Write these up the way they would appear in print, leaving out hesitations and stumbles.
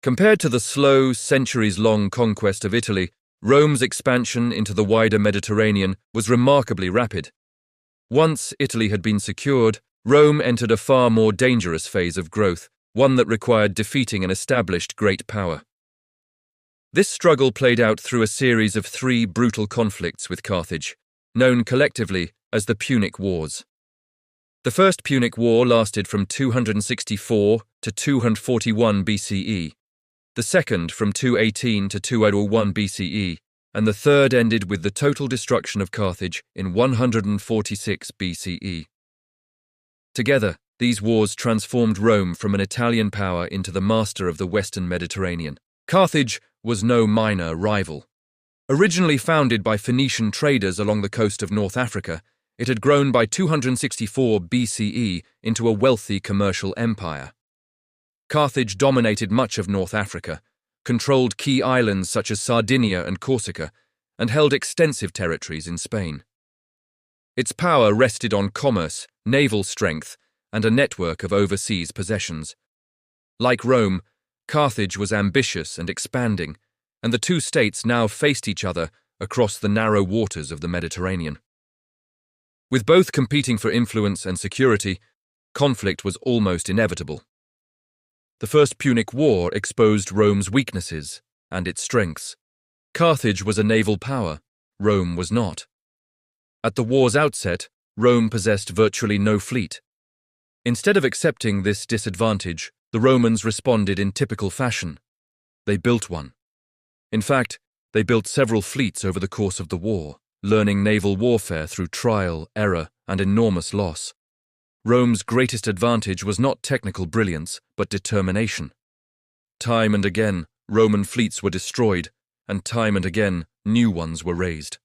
Compared to the slow, centuries-long conquest of Italy, Rome's expansion into the wider Mediterranean was remarkably rapid. Once Italy had been secured, Rome entered a far more dangerous phase of growth, one that required defeating an established great power. This struggle played out through a series of 3 brutal conflicts with Carthage, known collectively as the Punic Wars. The First Punic War lasted from 264 to 241 BCE, the second from 218 to 201 BCE, and the third ended with the total destruction of Carthage in 146 BCE. Together, these wars transformed Rome from an Italian power into the master of the Western Mediterranean. Carthage was no minor rival. Originally founded by Phoenician traders along the coast of North Africa, it had grown by 264 BCE into a wealthy commercial empire. Carthage dominated much of North Africa, controlled key islands such as Sardinia and Corsica, and held extensive territories in Spain. Its power rested on commerce, naval strength, and a network of overseas possessions. Like Rome, Carthage was ambitious and expanding, and the two states now faced each other across the narrow waters of the Mediterranean. With both competing for influence and security, conflict was almost inevitable. The First Punic War exposed Rome's weaknesses and its strengths. Carthage was a naval power, Rome was not. At the war's outset, Rome possessed virtually no fleet. Instead of accepting this disadvantage, the Romans responded in typical fashion. They built one. In fact, they built several fleets over the course of the war, learning naval warfare through trial, error, and enormous loss. Rome's greatest advantage was not technical brilliance, but determination. Time and again, Roman fleets were destroyed, and time and again, new ones were raised.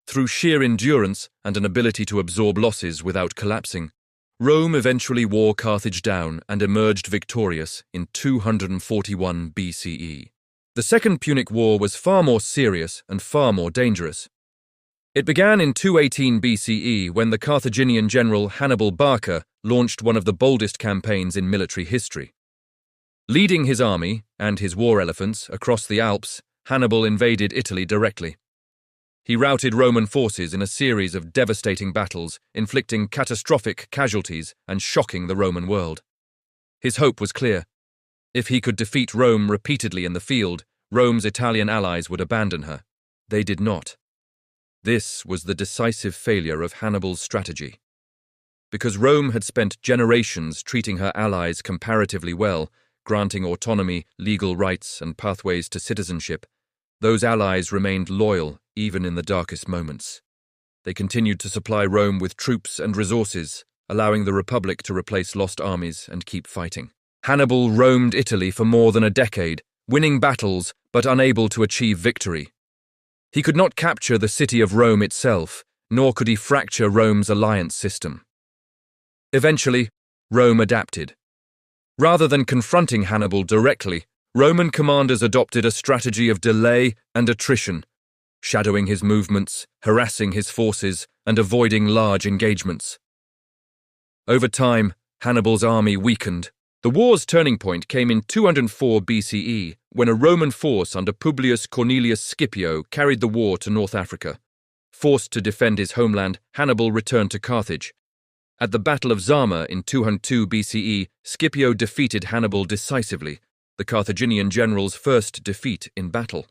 Through sheer endurance and an ability to absorb losses without collapsing, Rome eventually wore Carthage down and emerged victorious in 241 BCE. The Second Punic War was far more serious and far more dangerous. It began in 218 BCE when the Carthaginian general Hannibal launched one of the boldest campaigns in military history. Leading his army and his war elephants across the Alps, Hannibal invaded Italy directly. He routed Roman forces in a series of devastating battles, inflicting catastrophic casualties and shocking the Roman world. His hope was clear. If he could defeat Rome repeatedly in the field, Rome's Italian allies would abandon her. They did not. This was the decisive failure of Hannibal's strategy. Because Rome had spent generations treating her allies comparatively well, granting autonomy, legal rights, and pathways to citizenship, those allies remained loyal even in the darkest moments. They continued to supply Rome with troops and resources, allowing the Republic to replace lost armies and keep fighting. Hannibal roamed Italy for more than a decade, winning battles but unable to achieve victory. He could not capture the city of Rome itself, nor could he fracture Rome's alliance system. Eventually, Rome adapted. Rather than confronting Hannibal directly, Roman commanders adopted a strategy of delay and attrition, shadowing his movements, harassing his forces, and avoiding large engagements. Over time, Hannibal's army weakened. The war's turning point came in 204 BCE, when a Roman force under Publius Cornelius Scipio carried the war to North Africa. Forced to defend his homeland, Hannibal returned to Carthage. At the Battle of Zama in 202 BCE, Scipio defeated Hannibal decisively, the Carthaginian general's first defeat in battle.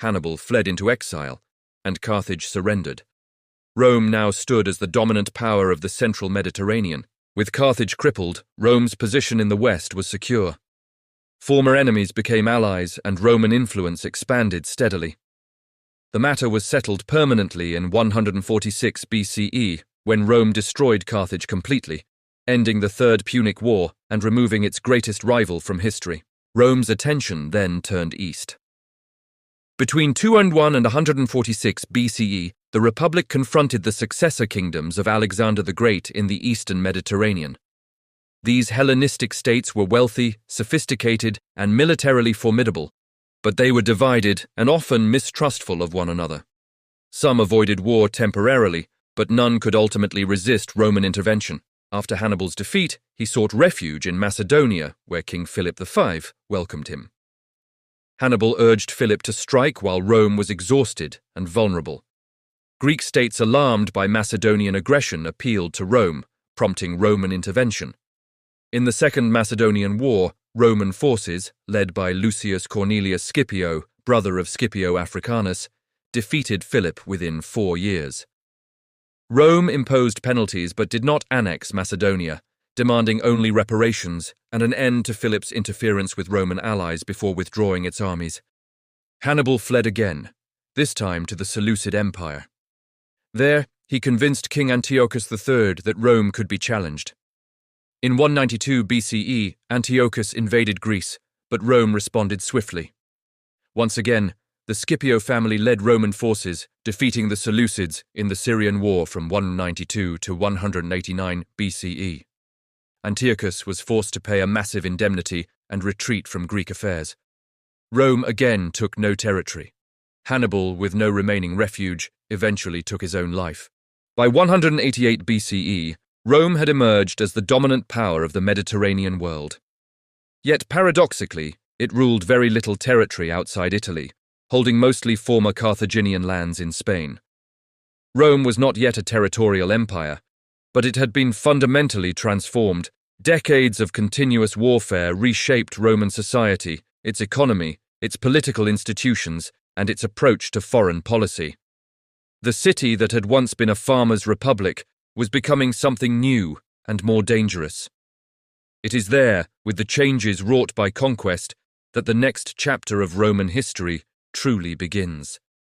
Hannibal fled into exile, and Carthage surrendered. Rome now stood as the dominant power of the central Mediterranean. With Carthage crippled, Rome's position in the west was secure. Former enemies became allies, and Roman influence expanded steadily. The matter was settled permanently in 146 BCE, when Rome destroyed Carthage completely, ending the Third Punic War and removing its greatest rival from history. Rome's attention then turned east. Between 201 and 146 BCE, the Republic confronted the successor kingdoms of Alexander the Great in the eastern Mediterranean. These Hellenistic states were wealthy, sophisticated, and militarily formidable, but they were divided and often mistrustful of one another. Some avoided war temporarily, but none could ultimately resist Roman intervention. After Hannibal's defeat, he sought refuge in Macedonia, where King Philip V welcomed him. Hannibal urged Philip to strike while Rome was exhausted and vulnerable. Greek states alarmed by Macedonian aggression appealed to Rome, prompting Roman intervention. In the Second Macedonian War, Roman forces, led by Lucius Cornelius Scipio, brother of Scipio Africanus, defeated Philip within 4 years. Rome imposed penalties but did not annex Macedonia, demanding only reparations and an end to Philip's interference with Roman allies before withdrawing its armies. Hannibal fled again, this time to the Seleucid Empire. There, he convinced King Antiochus III that Rome could be challenged. In 192 BCE, Antiochus invaded Greece, but Rome responded swiftly. Once again, the Scipio family led Roman forces, defeating the Seleucids in the Syrian War from 192 to 189 BCE. Antiochus was forced to pay a massive indemnity and retreat from Greek affairs. Rome again took no territory. Hannibal, with no remaining refuge, eventually took his own life. By 188 BCE, Rome had emerged as the dominant power of the Mediterranean world. Yet paradoxically, it ruled very little territory outside Italy, holding mostly former Carthaginian lands in Spain. Rome was not yet a territorial empire, but it had been fundamentally transformed. Decades of continuous warfare reshaped Roman society, its economy, its political institutions, and its approach to foreign policy. The city that had once been a farmers' republic was becoming something new and more dangerous. It is there, with the changes wrought by conquest, that the next chapter of Roman history truly begins.